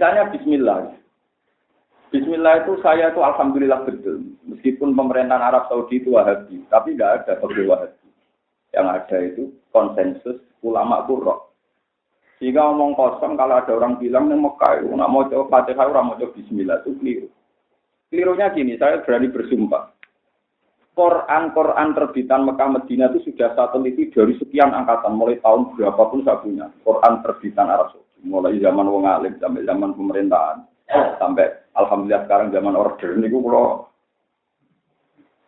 Misalnya Bismillah. Bismillah itu saya itu alhamdulillah betul. Meskipun pemerintahan Arab Saudi itu Wahabi, tapi tidak ada fakir Wahabi. Yang ada itu konsensus ulama Qurra. Sehingga ngomong kosong kalau ada orang bilang yang Mekah itu nak mau coba Fatihah orang mau coba Bismillah itu keliru. Kelirunya gini, saya berani bersumpah. Quran terbitan Mekah Madinah itu sudah saya teliti dari sekian angkatan, mulai tahun berapapun saya punya. Quran terbitan Arab Saudi, mulai zaman wong alim sampai zaman pemerintahan. Sampai alhamdulillah sekarang zaman order niku kula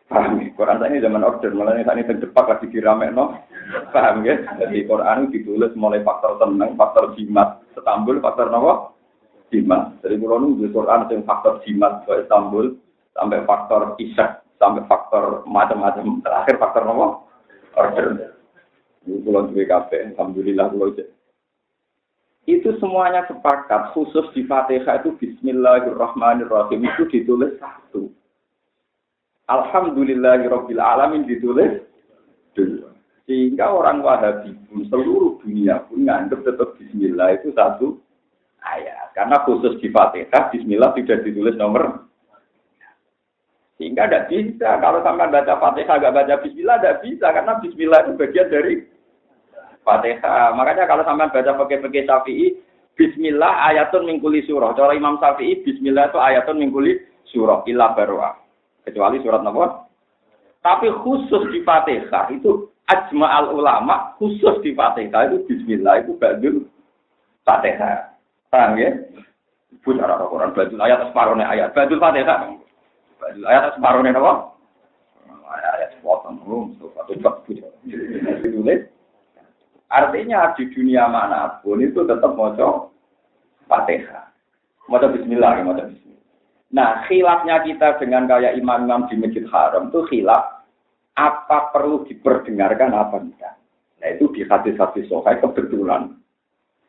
paham ya. Quran ini zaman order, malah ini terdepak lagi diramekno. Paham ya? Jadi Quran ditulis mulai faktor tenang, faktor jimat, Istanbul, faktor napa? Jimat. Jadi kula nulis Quran sing faktor jimat ke Istanbul sampai faktor isyak, sampai faktor macam-macam, terakhir faktor napa? Order. Ini kula duwe kabeh, alhamdulillah kula itu semuanya sepakat, khusus di Fatihah itu Bismillahirrahmanirrahim itu ditulis satu. Alhamdulillahirabbil alamin ditulis dua. Sehingga orang Wahabi pun seluruh dunia pun nganggap tetap Bismillah itu satu ayat. Karena khusus di Fatihah Bismillah tidak ditulis nomor. Sehingga tidak bisa kalau sampai baca Fatihah nggak baca Bismillah tidak bisa karena Bismillah itu bagian dari Fatihah. Makanya kalau sampai baca pakai Syafi'i, Bismillah ayatun min kulli surah. Cara Imam Syafi'i, Bismillah itu ayatun min kulli surah illa baroah. Kecuali surat apa? Tapi khusus di Fatihah itu ajma'al ulama khusus di Fatihah itu Bismillah itu ba'dul Fatihah. Paham ya? Pun cara Al-Quran ba'dul ayat separuhnya ayat. Ba'dul Fatihah. Ba'dul ayat separuhnya apa? Ayat sepotong. Satu bab. Ditulis. Artinya di dunia manapun itu tetap maca Fatihah. Maca Bismillah, maca Bismillah. Nah, khilafnya kita dengan kayak imam-imam di Masjid Haram itu khilaf apa perlu diperdengarkan apa tidak. Nah, itu di hadis-hadis sahih kebetulan.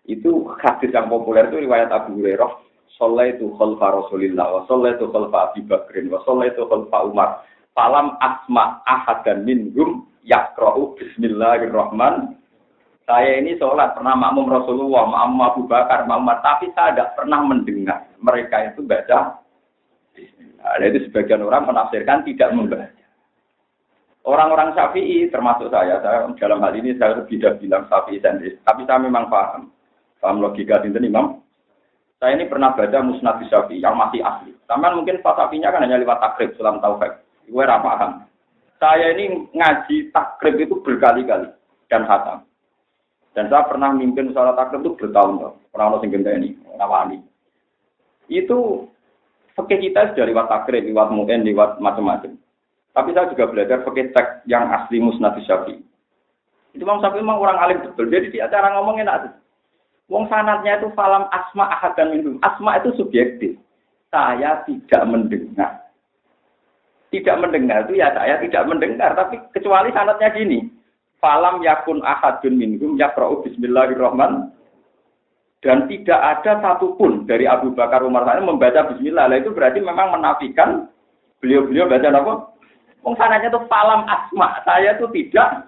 Itu hadis yang populer itu riwayat Abu Hurairah, "Shallaitu khalfa Rasulillah wa shallaitu khalfa Abi Bakrin wa shallaitu khalfa Umar. Falam asma ahadan minhum yaqra'u Bismillahirrahmanirrahim." Saya ini sholat pernah makmum Rasulullah, makmum Abu Bakar, makmum Umar, tapi saya tidak pernah mendengar mereka itu baca Bismillah. Nah, itu sebagian orang menafsirkan tidak membaca. Orang-orang Syafi'i termasuk saya dalam hal ini saya tidak bilang Syafi'i sendiri, tapi saya memang paham logika dinten Imam. Saya ini pernah baca Musnad Syafi'i yang masih asli. Taman mungkin Syafi'inya kan hanya lewat takrib Sulam Taufik. Gue paham. Saya ini ngaji takrib itu berkali-kali dan khatam. Dan saya pernah mimpin sholat takrib itu bertahun-tahun. Pernah ada yang ini, nawani. Itu fikih kita sudah lewat takrib, lewat mu'en, lewat macam-macam. Tapi saya juga belajar fikih teks yang asli Musnad Syafi'i. Itu Imam Syafi'i memang orang alim betul. Jadi di acara ngomongin enak. Wong sanadnya itu falam asma ahadan minhum. Asma itu subjektif. Saya tidak mendengar. Tidak mendengar itu ya saya tidak mendengar. Tapi kecuali sanadnya gini. Falam yakun ahadun minhum yaqra'u Bismillahirrahmanirrahim. Dan tidak ada satupun dari Abu Bakar Umar saya membaca Bismillah. Nah, itu berarti memang menafikan beliau-beliau baca apa? Wong sanadnya itu falam asma. Saya itu tidak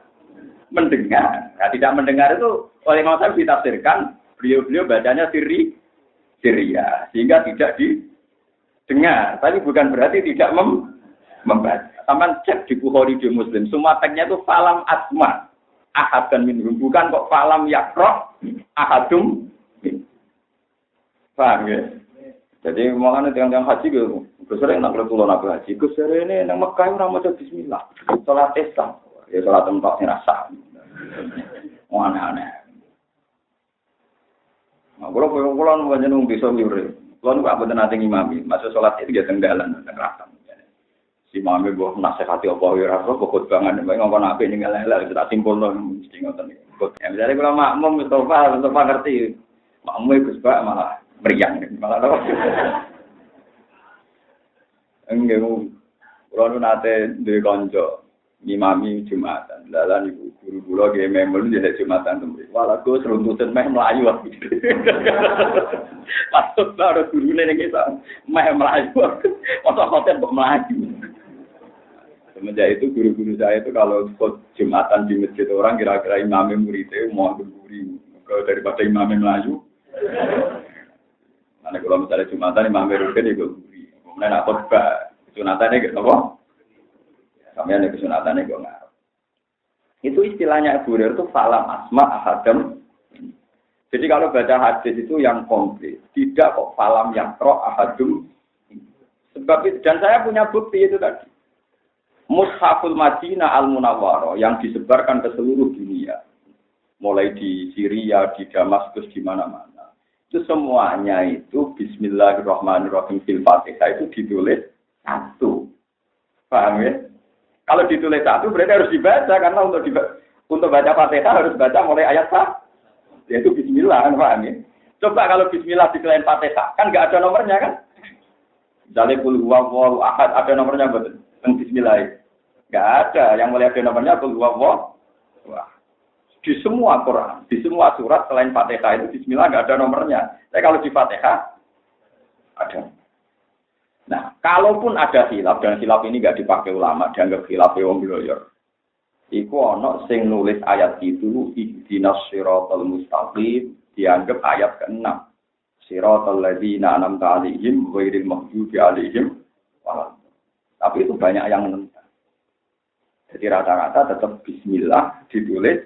mendengar. Nah, tidak mendengar itu oleh Imam Syafi'i ditafsirkan beliau-beliau bacanya Syria sehingga tidak didengar. Tapi bukan berarti tidak membaca. Taman cek di Bukhari di Muslim, semua teksnya itu falam asma ahadun minhum, bukan kok falam yakra ahadum. Paham ya? Jadi makanya yang haji gitu, sering nak bertulur nak haji, kesering ini nang Mekah orang macam Bismillah, sholat Islam, ya sholat tempat rasa, aneh-aneh. Nah, kalau banyak nung bisa liur, kalau nggak betul nanti imami, masuk sholat itu dia tenggalan, tenggelam. Si mami buah nasihati apa ya rasa pokok banget nek ngomong apa ning elek-elek tak simpulno mesti ngoten iki. Ya misale kula makmum Mustafa ngerti. Makmum Gus Bak malah meriang malah apa. Enggak kula nu nate duwe kanca imami Jumatan. Dalan ibu guru kula ge member jadi Jumatan tembe. Walah Gus runtutan meh mlayu wae. Patut ora gurune ning isa meh mlayu. Otot-otot kok mlayu. Semenjak itu guru-guru saya itu kalau Jumatan di masjid orang kira-kira imamnya muridnya mau berguri daripada imamnya Melayu. Karena kalau misalnya Jumatan mampir rugen itu guri. Kemudian nak khotbah kesunatannya gitu apa? Sampeyan nek kesunatannya kok ngarep. Itu istilahnya Abu Hurairah itu falam asma ahadam. Jadi kalau baca hadis itu yang komplit, tidak kok falam yakro ahadum. Sebab itu, dan saya punya bukti itu tadi. Mushaful Madinah Al-Munawwarah yang disebarkan ke seluruh dunia. Mulai di Syria, di Damaskus, di mana-mana. Itu semuanya itu Bismillahirrahmanirrahim fil Fatihah itu ditulis satu. Paham ya? Kalau ditulis satu berarti harus dibaca karena untuk baca Fatihah harus baca mulai ayat 1. Yaitu Bismillah, kan paham ya? Coba kalau Bismillah di selain Fatihah, kan nggak ada nomornya kan? Misalnya Qul huwallahu ahad ada nomornya betul. Bismillah. Nggak ada. Yang mulai ada nomornya Qul huwallahu. Di semua Quran, di semua surat selain Fatihah itu Bismillah nggak ada nomornya. Tapi kalau di Fatihah ada. Nah, kalaupun ada khilaf dan khilaf ini nggak dipakai ulama, dianggap khilaf wong loyor. Iku ono sing nulis ayat itu ihdinas siratal mustaqim dianggap ayat ke-6. Siratal ladzina an'amta 'alaihim ghairil maghdubi 'alaihim waladhdallin. Tapi itu banyak yang menentang. Jadi rata-rata tetap Bismillah ditulis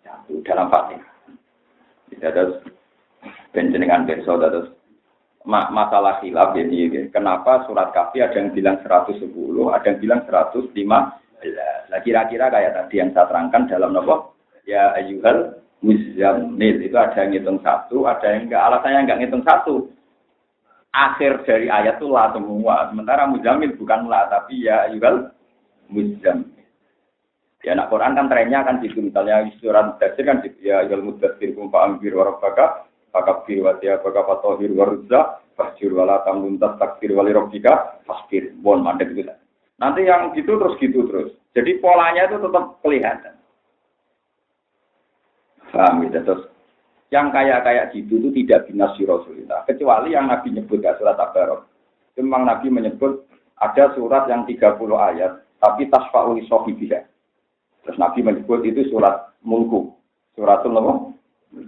satu dalam Fatihah. Tidak ada penjenengan besok terus masalah khilaf ini. Kenapa surat Kahfi ada yang bilang 110, ada yang bilang 115. Nah, kira-kira kayak tadi yang saya terangkan dalam nopo ya ayyuhal muzammil itu ada yang ngitung satu, ada yang enggak. Alasannya enggak ngitung satu. Akhir dari ayat itu la semua. Sementara muzammil bukan la tapi ya ayyuhal muzammil. Ya anak Quran kan trennya kan gitu. Misalnya surat Mudaththir kan gitu. Ya ayyuhal mudaththir qum fa'anzir wa rabbaka fakabir wa thiyabaka fatahhir wa rujza fahjur wa la tamnun tastakbir wa li rabbika fasbir. Bon mandek gitu. Nanti yang gitu terus. Jadi polanya itu tetap kelihatan. Paham gitu. Terus yang kayak gitu itu tidak binasi Rasulullah. Kecuali yang Nabi nyebut ya surat Tabarok. Memang Nabi menyebut ada surat yang 30 ayat. Tapi tasfa'ul sohibiyah. Terus Nabi menyebut itu surat Mulku. Suratul Mulku.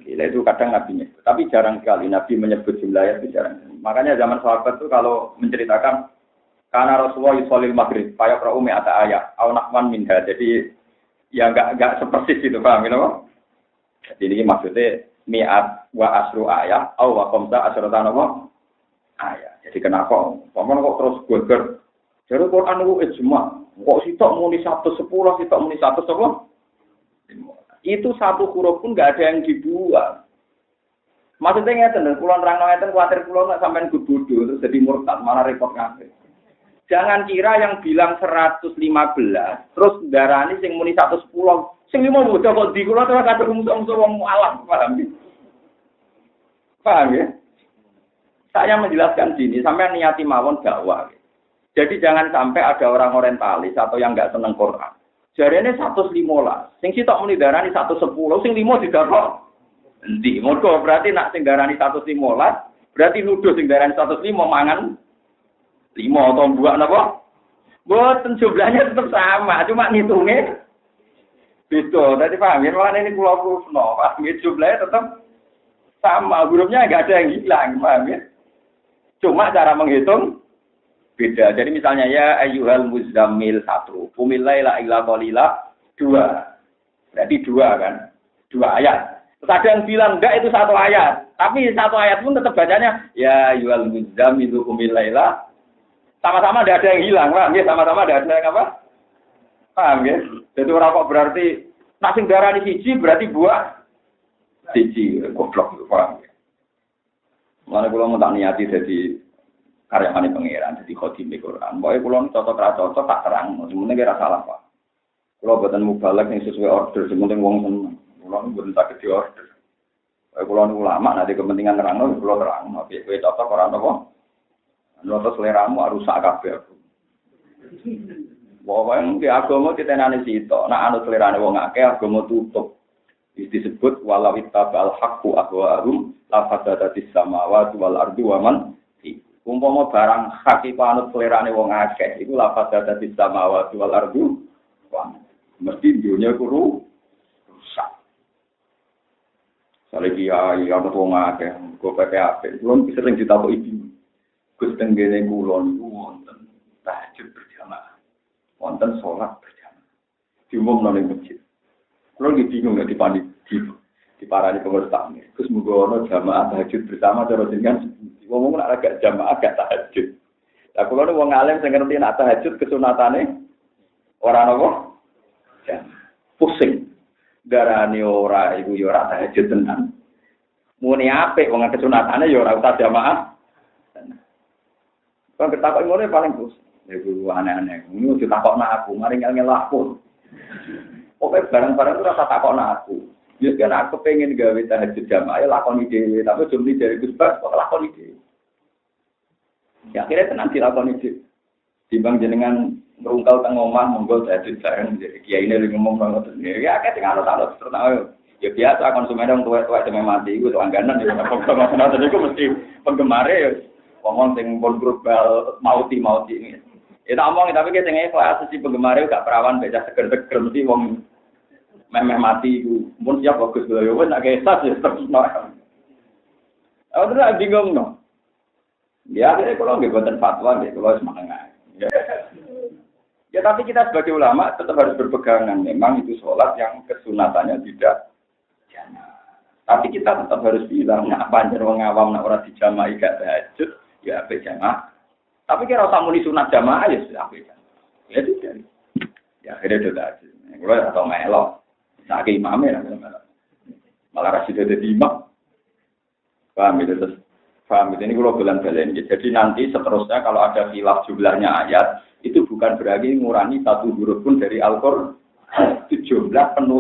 Itu kadang Nabi nyebut. Tapi jarang sekali Nabi menyebut jumlah ayat itu jarang. Makanya zaman sahabat itu kalau menceritakan karena Rasulullah yusolil maghrib, payah pra'umi ata ayat, awnakman minha. Jadi ya enggak sepersis itu, paham ya? Jadi ini maksudnya mi'at wa asru ayat, aw wa komsa asratan ayat. Jadi kenapa? Paman kok terus geger? Jadi Quran itu ijma. Kok sitok muni 110, sitok muni 110? Itu satu huruf pun enggak ada yang dibuang. Maksudnya ngeten, kula nerangno ngeten kuwatir kula nek sampean gudu terus jadi murtad, malah repot kabeh. Jangan kira yang bilang 115 terus darani sing muni 110. Sing 5 bocah kok di kula terus kata musuh-musuh wong alam, paham ya? Paham ya? Saya menjelaskan sini sampai niati mawon dakwah. Jadi jangan sampai ada orang orientalis atau yang enggak seneng Quran. Jarene 115. Sing sitok muni darani 110, sing 5 didarok. Endi? Mergo berarti nak sing darani 115, berarti nuduh sing darani 105 mangan 5 atau buah napa? Boten jumlahnya tetap sama, cuma ngitungnya beda. Tadi paham ya, malah ini kula prufno, paham ya, jumlahnya tetap sama, hurufnya enggak ada yang hilang, paham ya? Cuma cara menghitung beda. Jadi misalnya ya ayyuhal muzammil 1, qumil laila illa qalila 2. Berarti 2 kan? 2 ayat. Terus ada yang bilang enggak itu 1 ayat. Tapi 1 ayat pun tetap bacanya ya ayyuhal muzammil qumil laila. Sama-sama tidak ada yang hilang, paham ya? Sama-sama tidak ada yang apa? Paham ya? Jadi orang kok berarti nasi darah di siji berarti buah siji, goblok, paham ya? Mana kalau mau tak niati jadi karyawan pangeran, jadi khotim di Quran. Pokoknya kalau cocok tak terang, semuanya kira salah pak. Kalau buatan mubalak yang sesuai order, semuanya wong seneng. Kalau buatan sakit di order. Kalau ulama nanti kepentingan terang, kalau terang, tapi cocok orang apa? Noto seleramu rusak kabeh aku. Wong ki agama ditenani sito, nek anu selerane wong akeh agama tutup. Disebut walau ittabal haqqu ahwa'ahum la fasadatis samawati wal ardi wa man fi. Umpama barang hak iku anut selerane wong akeh, iku la fasadatis samawati wal ardi wa mesti dunya ku rusak. Soale kiai ana wong akeh, go PPAP. Kulon sering ditakoki ibu. Gus tenggene kulon wonten tahajud berjamaah. Wonten salat berjamaah. Diumumno ning masjid. Kulon bingung nek diparani pengurus takmir. Gus muga ana jamaah tahajud bersama cara jenengan. Wong nek agak jamaah agak tahajud. Lah kulon wong alim sing ngerti nek tahajud kesunatane ora napa? Jamaah. Pusing. Darane ora iku ya ora tahajud tenan. Mune apik wong kesunatane ya ora usah jamaah. Kok ketakok ngene paling pusing. Iku aneh-aneh. Ngono ditakokno aku, mari ngel aku. Pokoke barang-barang itu rasa takokno aku. Ya kan aku pengen gawe tahajud jamaah lakoni dhewe, tapi jumlah dari Gus Bas kok lakoni dhewe. Ya akhirnya tenan dilakoni dhewe. Timbang jenengan ngrungkal teng omah monggo tahajud bareng jadi kiai ini ngomong ngoten. Ya akeh sing alot-alot terus ya biasa konsumen wong tuwek-tuwek dhewe mati iku langganan ya ngoten iku mesti penggemare ya ngomong sing pun global mauti. Ya tak omong tapi ki sing ikhlas sisi penggemare gak perawan becah seger-seger mesti wong meh mati iku. Mun siap bagus lho ya wis nek esas ya terus no. Aku terus bingung no. Ya akhirnya kalau nggak buatan fatwa, nggak kalau semangat. Ya tapi kita sebagai ulama tetap harus berpegangan. Memang itu sholat yang kesunatannya tidak jamaah. Tapi kita tetap harus bilang, nak panjang wong awam, nak orang dijamaah gak tahajud, ya apa jamaah. Tapi kira usah muni sunat jamaah ya sudah apa jamaah. Ya tidak. Ya akhirnya itu tahajud. Kalau atau melok, saya imamnya malah rasih jadi imam. Paham itu terus. Paham ini kalau bulan-bulan. Jadi nanti seterusnya kalau ada khilaf jumlahnya ayat, itu bukan berarti ngurangi satu huruf pun dari Al-Qur'an. Itu jumlah penuh.